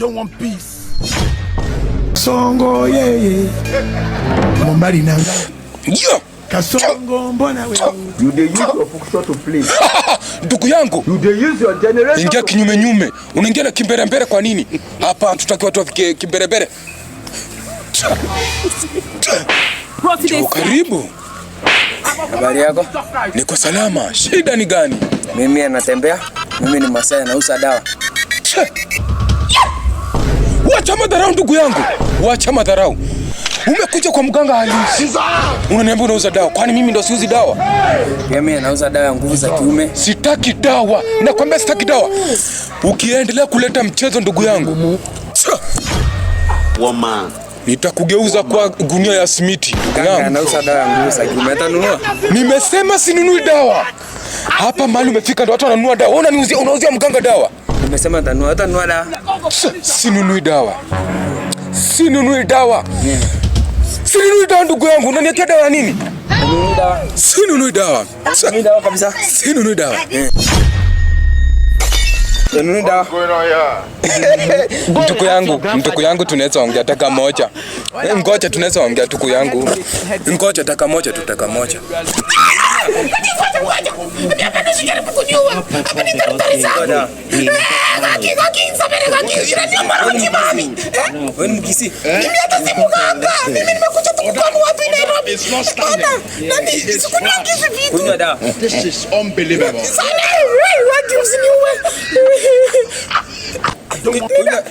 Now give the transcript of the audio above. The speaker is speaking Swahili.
don't want peace. Songo yeye Mombali nanga Yo Kasongo mbona wewe You dey use your function to play. Ndugu yangu, You dey use your generation. ingia kinyume nyume. Unaingia na kimbere mbere kwa nini? Hapa tutaki watu wafike kimbere mbere. Karibu. Habari yako? Niko salama. Shida ni gani? Mimi anatembea. Mimi ni Masai nauza dawa. Wacha madharau ndugu yangu. Wacha madharau. Umekuja kwa mganga halisi. Unaniambia unauza dawa. Kwani mimi ndo siuzi dawa? Mimi nauza dawa ya nguvu za kiume. Sitaki dawa. Nakwambia sitaki dawa. Ukiendelea kuleta mchezo ndugu yangu. Woman. Nitakugeuza kwa gunia ya simiti. Mganga anauza dawa ya nguvu za kiume. Utanunua? Nimesema sinunui dawa. Hapa mahali umefika ndo watu wananunua dawa. Unauzia mganga dawa? Nimesema utanunua. Utanunua dawa? Sinunui dawa. Sinunui dawa. Sinunui dawa ndugu yangu. Unaniwekea dawa nini? Sinunui dawa. Sinunui dawa. Sinunui dawa kabisa. Sinunui dawa. Sinunui dawa. Ndugu yangu tunaweza ongea taka moja. Ngoja tunaweza ongea ndugu yangu. Ngoja taka moja tutaka moja. Wewe ni mkisi? Kunywa dawa. This is unbelievable. Kunywa.